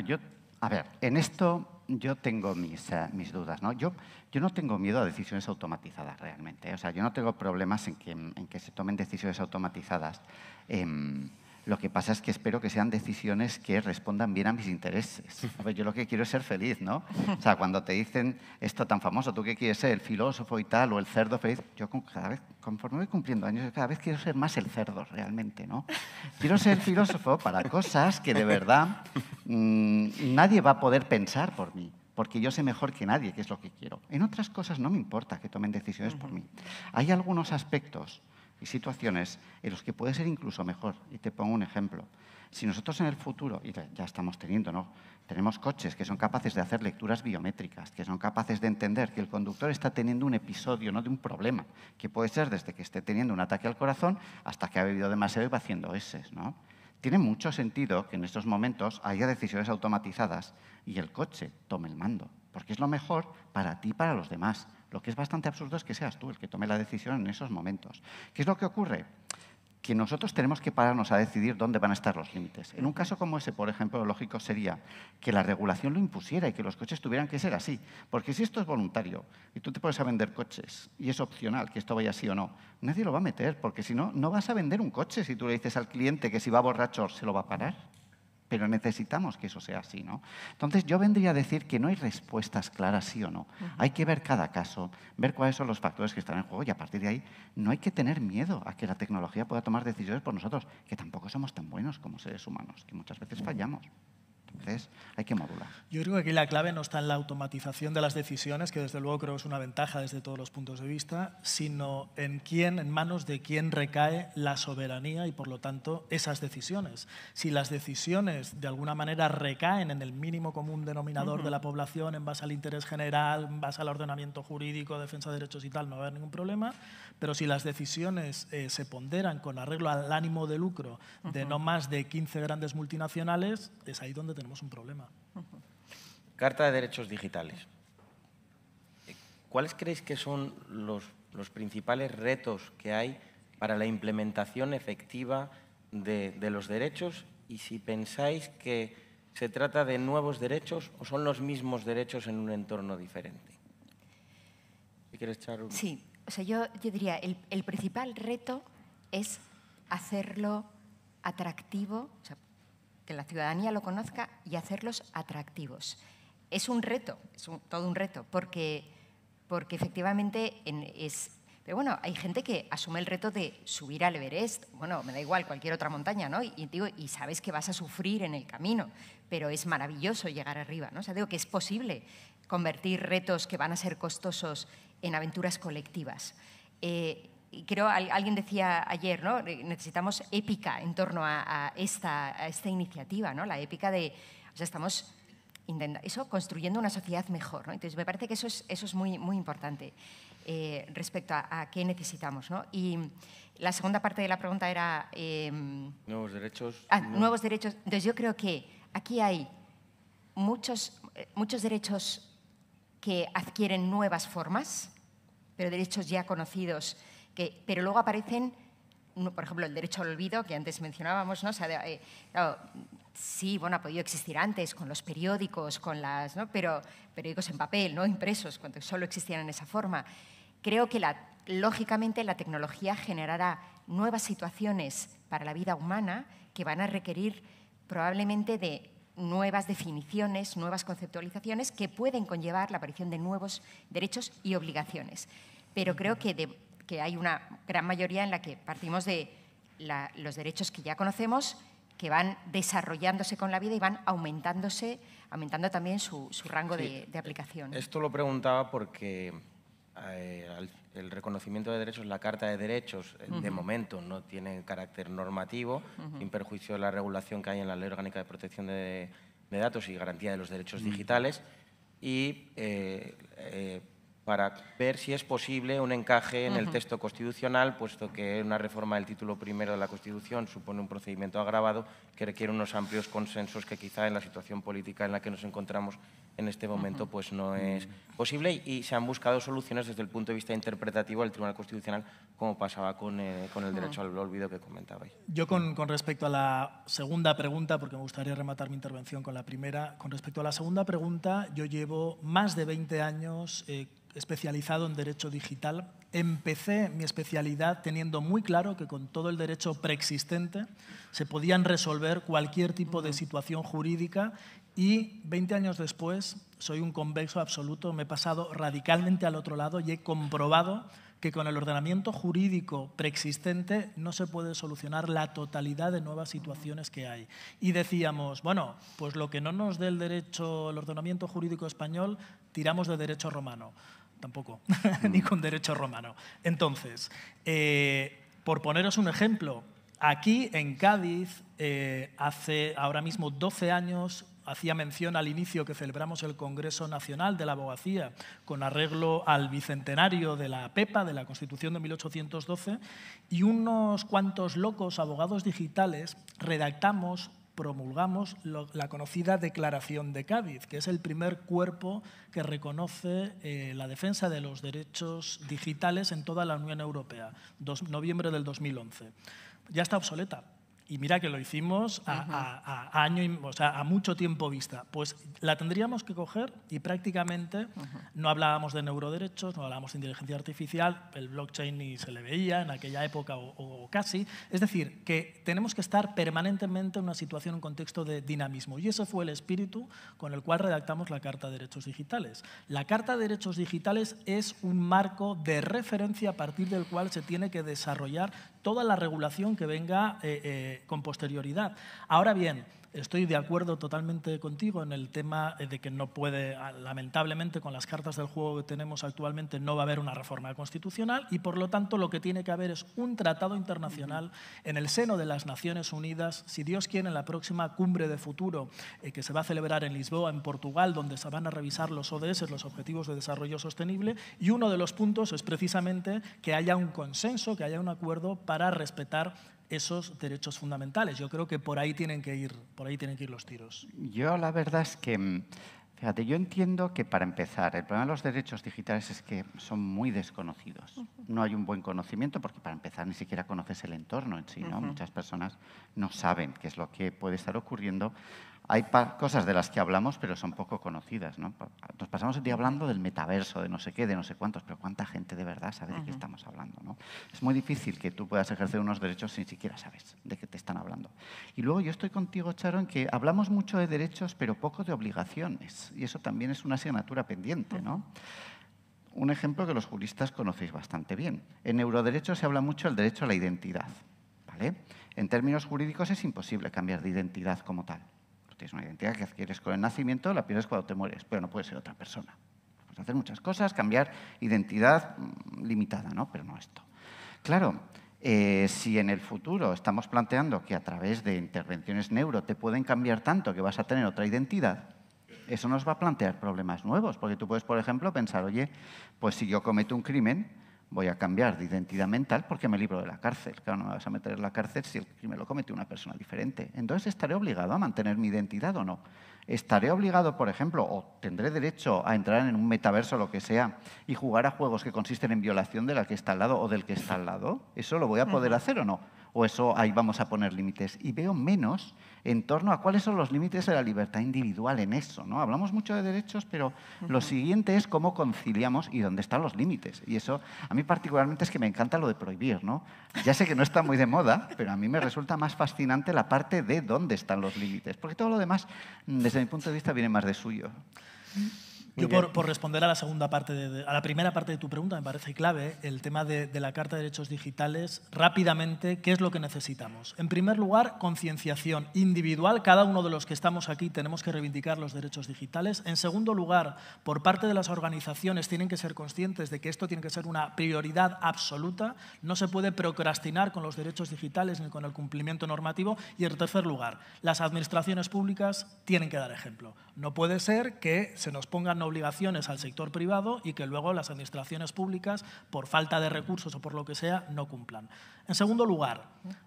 a ver, en esto yo tengo mis dudas, ¿no? Yo no tengo miedo a decisiones automatizadas realmente. O sea, yo no tengo problemas en que se tomen decisiones automatizadas. Lo que pasa es que espero que sean decisiones que respondan bien a mis intereses. A ver, yo lo que quiero es ser feliz, ¿no? O sea, cuando te dicen esto tan famoso, ¿tú qué quieres ser? ¿El filósofo y tal o el cerdo feliz? Yo cada vez, conforme voy cumpliendo años, cada vez quiero ser más el cerdo realmente, ¿no? Quiero ser el filósofo para cosas que de verdad nadie va a poder pensar por mí, porque yo sé mejor que nadie qué es lo que quiero. En otras cosas no me importa que tomen decisiones por mí. Hay algunos aspectos y situaciones en los que puede ser incluso mejor. Y te pongo un ejemplo. Si nosotros en el futuro, y ya estamos teniendo, ¿no? Tenemos coches que son capaces de hacer lecturas biométricas, que son capaces de entender que el conductor está teniendo un episodio, no de un problema, que puede ser desde que esté teniendo un ataque al corazón hasta que ha bebido demasiado y va haciendo eses, ¿no? Tiene mucho sentido que en estos momentos haya decisiones automatizadas y el coche tome el mando, porque es lo mejor para ti y para los demás. Lo que es bastante absurdo es que seas tú el que tome la decisión en esos momentos. ¿Qué es lo que ocurre? Que nosotros tenemos que pararnos a decidir dónde van a estar los límites. En un caso como ese, por ejemplo, lo lógico sería que la regulación lo impusiera y que los coches tuvieran que ser así. Porque si esto es voluntario y tú te pones a vender coches y es opcional que esto vaya así o no, nadie lo va a meter, porque si no, no vas a vender un coche si tú le dices al cliente que si va borracho se lo va a parar. Pero necesitamos que eso sea así, ¿no? Entonces, yo vendría a decir que no hay respuestas claras sí o no. Hay que ver cada caso, ver cuáles son los factores que están en juego y a partir de ahí no hay que tener miedo a que la tecnología pueda tomar decisiones por nosotros, que tampoco somos tan buenos como seres humanos, que muchas veces fallamos. Entonces, hay que modular. Yo creo que aquí la clave no está en la automatización de las decisiones, que desde luego creo que es una ventaja desde todos los puntos de vista, sino en manos de quién recae la soberanía y, por lo tanto, esas decisiones. Si las decisiones, de alguna manera, recaen en el mínimo común denominador de la población, en base al interés general, en base al ordenamiento jurídico, defensa de derechos y tal, no va a haber ningún problema. Pero si las decisiones se ponderan con arreglo al ánimo de lucro de no más de 15 grandes multinacionales, es ahí donde tenemos un problema. Carta de Derechos Digitales. ¿Cuáles creéis que son los principales retos que hay para la implementación efectiva de los derechos y si pensáis que se trata de nuevos derechos o son los mismos derechos en un entorno diferente? ¿Quieres echar un... Sí, o sea, yo diría, el principal reto es hacerlo atractivo, o sea, que la ciudadanía lo conozca y hacerlos atractivos. Es un reto, todo un reto, porque efectivamente Pero bueno, hay gente que asume el reto de subir al Everest, bueno, me da igual, cualquier otra montaña, ¿no? Y sabes que vas a sufrir en el camino, pero es maravilloso llegar arriba, ¿no? O sea, digo que es posible convertir retos que van a ser costosos en aventuras colectivas. Y creo, alguien decía ayer, ¿no? Necesitamos épica en torno a esta iniciativa, ¿no? La épica de, o sea, estamos construyendo una sociedad mejor, ¿no? Entonces, me parece que eso es muy, muy importante respecto a qué necesitamos, ¿no? Y la segunda parte de la pregunta era... nuevos derechos. Nuevos derechos. Entonces, yo creo que aquí hay muchos derechos que adquieren nuevas formas, pero derechos ya conocidos, pero luego aparecen, por ejemplo, el derecho al olvido, que antes mencionábamos, ¿no? O sea, claro, sí, bueno, ha podido existir antes con los periódicos, ¿no? Pero periódicos en papel, no impresos, cuando solo existían en esa forma. Creo que lógicamente la tecnología generará nuevas situaciones para la vida humana que van a requerir probablemente de nuevas definiciones, nuevas conceptualizaciones que pueden conllevar la aparición de nuevos derechos y obligaciones. Pero creo que hay una gran mayoría en la que partimos de los derechos que ya conocemos, que van desarrollándose con la vida y van aumentando también su rango de aplicación. Esto lo preguntaba porque el reconocimiento de derechos, la Carta de Derechos, de momento no tiene carácter normativo, sin perjuicio de la regulación que hay en la Ley Orgánica de Protección de Datos y Garantía de los Derechos Digitales, y para ver si es posible un encaje en el texto constitucional, puesto que una reforma del título primero de la Constitución supone un procedimiento agravado que requiere unos amplios consensos que quizá en la situación política en la que nos encontramos en este momento pues no es posible y se han buscado soluciones desde el punto de vista interpretativo del Tribunal Constitucional, como pasaba con el derecho al olvido que comentabais. Yo con respecto a la segunda pregunta, porque me gustaría rematar mi intervención con la primera, con respecto a la segunda pregunta, yo llevo más de 20 años especializado en derecho digital. Empecé mi especialidad teniendo muy claro que con todo el derecho preexistente se podían resolver cualquier tipo de situación jurídica y 20 años después soy un convexo absoluto, me he pasado radicalmente al otro lado y he comprobado que con el ordenamiento jurídico preexistente no se puede solucionar la totalidad de nuevas situaciones que hay. Y decíamos, bueno, pues lo que no nos dé el derecho, el ordenamiento jurídico español, tiramos de derecho romano. Tampoco, ni con derecho romano. Entonces, por poneros un ejemplo, aquí en Cádiz, hace ahora mismo 12 años, hacía mención al inicio que celebramos el Congreso Nacional de la Abogacía con arreglo al bicentenario de la PEPA, de la Constitución de 1812, y unos cuantos locos abogados digitales redactamos, promulgamos la conocida Declaración de Cádiz, que es el primer cuerpo que reconoce la defensa de los derechos digitales en toda la Unión Europea, noviembre del 2011. Ya está obsoleta. Y mira que lo hicimos a mucho tiempo vista. Pues la tendríamos que coger y prácticamente no hablábamos de neuroderechos, no hablábamos de inteligencia artificial, el blockchain ni se le veía en aquella época o casi. Es decir, que tenemos que estar permanentemente en una situación, un contexto de dinamismo. Y ese fue el espíritu con el cual redactamos la Carta de Derechos Digitales. La Carta de Derechos Digitales es un marco de referencia a partir del cual se tiene que desarrollar toda la regulación que venga con posterioridad. Ahora bien, estoy de acuerdo totalmente contigo en el tema de que no puede, lamentablemente, con las cartas del juego que tenemos actualmente, no va a haber una reforma constitucional y, por lo tanto, lo que tiene que haber es un tratado internacional en el seno de las Naciones Unidas, si Dios quiere, en la próxima cumbre de futuro que se va a celebrar en Lisboa, en Portugal, donde se van a revisar los ODS, los Objetivos de Desarrollo Sostenible, y uno de los puntos es precisamente que haya un consenso, que haya un acuerdo para respetar esos derechos fundamentales. Yo creo que por ahí tienen que ir los tiros. Yo la verdad es que, fíjate, yo entiendo que para empezar, el problema de los derechos digitales es que son muy desconocidos. No hay un buen conocimiento porque para empezar ni siquiera conoces el entorno en sí, ¿no? Muchas personas no saben qué es lo que puede estar ocurriendo. Hay cosas de las que hablamos, pero son poco conocidas, ¿no? Nos pasamos el día hablando del metaverso, de no sé qué, de no sé cuántos, pero ¿cuánta gente de verdad sabe de qué estamos hablando, ¿no? Es muy difícil que tú puedas ejercer unos derechos sin siquiera sabes de qué te están hablando. Y luego yo estoy contigo, Charo, en que hablamos mucho de derechos, pero poco de obligaciones. Y eso también es una asignatura pendiente, ¿no? Un ejemplo que los juristas conocéis bastante bien. En neuroderecho se habla mucho del derecho a la identidad, ¿vale? En términos jurídicos es imposible cambiar de identidad como tal. Tienes una identidad que adquieres con el nacimiento, la pierdes cuando te mueres, pero no puedes ser otra persona. Puedes hacer muchas cosas, cambiar identidad limitada, ¿no? Pero no esto. Claro, si en el futuro estamos planteando que a través de intervenciones neuro te pueden cambiar tanto que vas a tener otra identidad, eso nos va a plantear problemas nuevos, porque tú puedes, por ejemplo, pensar, oye, pues si yo cometo un crimen, voy a cambiar de identidad mental porque me libro de la cárcel. Claro, no me vas a meter en la cárcel si el crimen lo comete una persona diferente. Entonces, ¿estaré obligado a mantener mi identidad o no? ¿Estaré obligado, por ejemplo, o tendré derecho a entrar en un metaverso o lo que sea y jugar a juegos que consisten en violación de la que está al lado o del que está al lado? ¿Eso lo voy a poder hacer o no? ¿O eso ahí vamos a poner límites? Y veo menos en torno a cuáles son los límites de la libertad individual en eso, ¿no? Hablamos mucho de derechos, pero lo siguiente es cómo conciliamos y dónde están los límites. Y eso, a mí particularmente, es que me encanta lo de prohibir, ¿no? Ya sé que no está muy de moda, pero a mí me resulta más fascinante la parte de dónde están los límites, porque todo lo demás, desde mi punto de vista, viene más de suyo. Yo, por responder a la primera parte de tu pregunta, me parece clave el tema de la Carta de Derechos Digitales. Rápidamente, ¿qué es lo que necesitamos? En primer lugar, concienciación individual. Cada uno de los que estamos aquí tenemos que reivindicar los derechos digitales. En segundo lugar, por parte de las organizaciones, tienen que ser conscientes de que esto tiene que ser una prioridad absoluta. No se puede procrastinar con los derechos digitales ni con el cumplimiento normativo. Y en tercer lugar, las administraciones públicas tienen que dar ejemplo. No puede ser que se nos pongan obligaciones al sector privado y que luego las administraciones públicas, por falta de recursos o por lo que sea, no cumplan. En segundo lugar,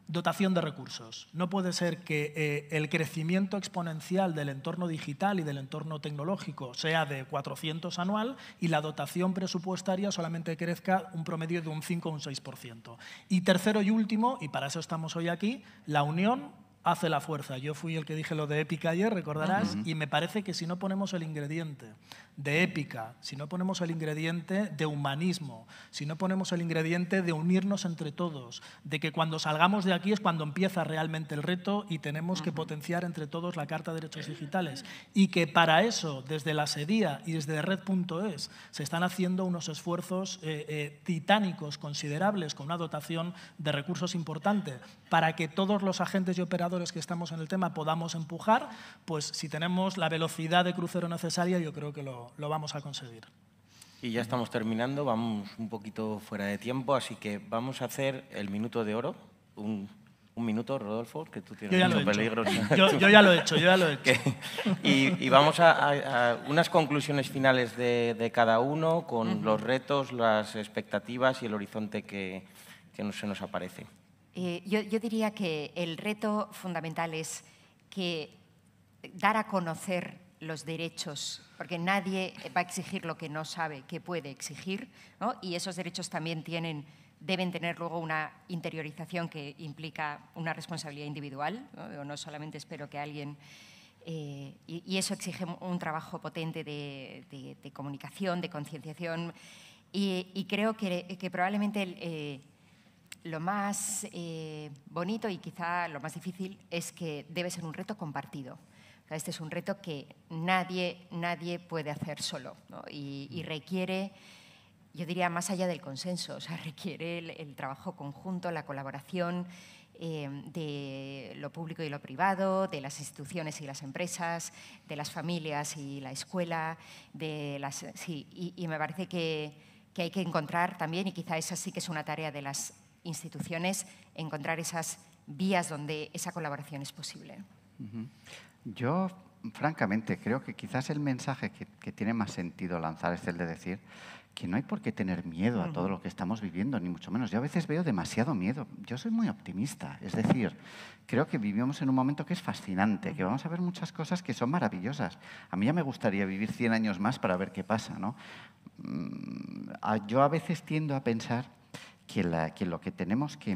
dotación de recursos. No puede ser que el crecimiento exponencial del entorno digital y del entorno tecnológico sea de 400 anual y la dotación presupuestaria solamente crezca un promedio de un 5 o un 6%. Y tercero y último, y para eso estamos hoy aquí, la unión hace la fuerza. Yo fui el que dije lo de épica ayer, recordarás, y me parece que si no ponemos el ingrediente de épica, si no ponemos el ingrediente de humanismo, si no ponemos el ingrediente de unirnos entre todos, de que cuando salgamos de aquí es cuando empieza realmente el reto y tenemos que potenciar entre todos la Carta de Derechos Digitales, y que para eso, desde la SEDIA y desde Red.es, se están haciendo unos esfuerzos titánicos, considerables, con una dotación de recursos importante, para que todos los agentes y operadores que estamos en el tema podamos empujar, pues si tenemos la velocidad de crucero necesaria, yo creo que lo vamos a conseguir. Y ya estamos terminando, vamos un poquito fuera de tiempo, así que vamos a hacer el minuto de oro. Un minuto, Rodolfo, que tú tienes mucho peligro. Yo ya lo he hecho, yo ya lo he hecho. Y vamos a unas conclusiones finales de cada uno, con los retos, las expectativas y el horizonte que se nos aparece. Yo diría que el reto fundamental es que dar a conocer los derechos, porque nadie va a exigir lo que no sabe que puede exigir, ¿no? Y esos derechos también deben tener luego una interiorización que implica una responsabilidad individual, ¿no? No solamente espero que alguien… y eso exige un trabajo potente de comunicación, de concienciación, y creo que probablemente lo más bonito y quizá lo más difícil es que debe ser un reto compartido. Este es un reto que nadie puede hacer solo, ¿no? Y requiere, yo diría, más allá del consenso, o sea, requiere el trabajo conjunto, la colaboración de lo público y lo privado, de las instituciones y las empresas, de las familias y la escuela, y me parece que hay que encontrar también, y quizá esa sí que es una tarea de las instituciones, encontrar esas vías donde esa colaboración es posible. Yo, francamente, creo que quizás el mensaje que tiene más sentido lanzar es el de decir que no hay por qué tener miedo a todo lo que estamos viviendo, ni mucho menos. Yo a veces veo demasiado miedo. Yo soy muy optimista. Es decir, creo que vivimos en un momento que es fascinante, que vamos a ver muchas cosas que son maravillosas. A mí ya me gustaría vivir 100 años más para ver qué pasa, ¿no? Yo a veces tiendo a pensar que lo que tenemos que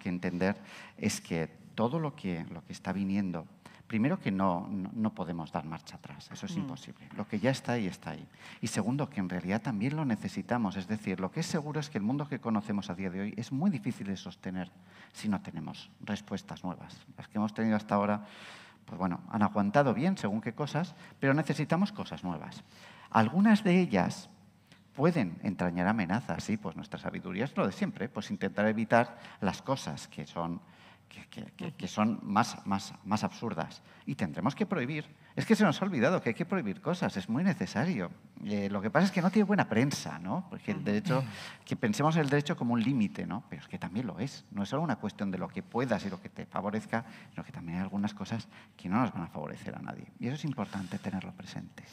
entender es que todo lo que está viniendo, primero que no podemos dar marcha atrás, eso es imposible. Lo que ya está ahí, está ahí. Y segundo, que en realidad también lo necesitamos. Es decir, lo que es seguro es que el mundo que conocemos a día de hoy es muy difícil de sostener si no tenemos respuestas nuevas. Las que hemos tenido hasta ahora, pues bueno, han aguantado bien según qué cosas, pero necesitamos cosas nuevas. Algunas de ellas pueden entrañar amenazas, sí, pues nuestra sabiduría es lo de siempre, pues intentar evitar las cosas que son más absurdas. Y tendremos que prohibir. Es que se nos ha olvidado que hay que prohibir cosas, es muy necesario. Lo que pasa es que no tiene buena prensa, ¿no? Porque el derecho, que pensemos en el derecho como un límite, ¿no? Pero es que también lo es. No es solo una cuestión de lo que puedas y lo que te favorezca, sino que también hay algunas cosas que no nos van a favorecer a nadie. Y eso es importante tenerlo presente.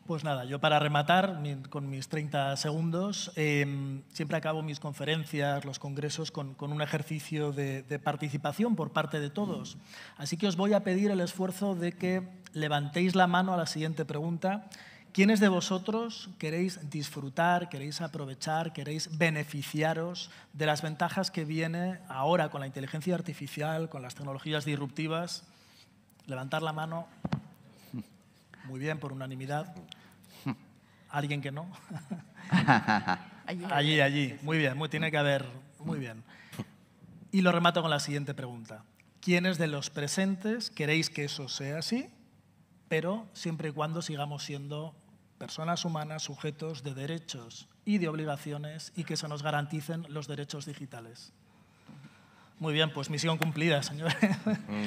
Pues nada, yo para rematar, con mis 30 segundos, siempre acabo mis conferencias, los congresos, con un ejercicio de participación por parte de todos. Así que os voy a pedir el esfuerzo de que levantéis la mano a la siguiente pregunta. ¿Quiénes de vosotros queréis disfrutar, queréis aprovechar, queréis beneficiaros de las ventajas que viene ahora con la inteligencia artificial, con las tecnologías disruptivas? Levantar la mano. Muy bien, por unanimidad. ¿Alguien que no? Allí. Muy bien, tiene que haber. Muy bien. Y lo remato con la siguiente pregunta. ¿Quiénes de los presentes queréis que eso sea así, pero siempre y cuando sigamos siendo personas humanas, sujetos de derechos y de obligaciones y que se nos garanticen los derechos digitales? Muy bien, pues misión cumplida, señores.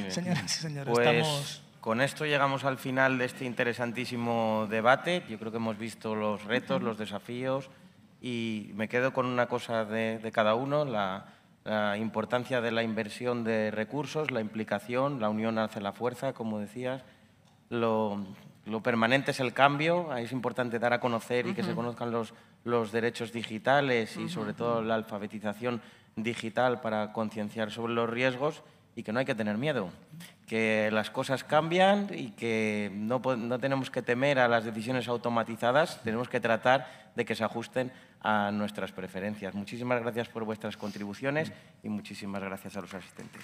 Señoras y señores, pues, estamos… Con esto llegamos al final de este interesantísimo debate. Yo creo que hemos visto los retos, los desafíos, y me quedo con una cosa de cada uno, la importancia de la inversión de recursos, la implicación, la unión hace la fuerza, como decías, lo lo permanente es el cambio, es importante dar a conocer y que se conozcan los derechos digitales y sobre todo la alfabetización digital para concienciar sobre los riesgos y que no hay que tener miedo, que las cosas cambian y que no tenemos que temer a las decisiones automatizadas, tenemos que tratar de que se ajusten a nuestras preferencias. Muchísimas gracias por vuestras contribuciones y muchísimas gracias a los asistentes.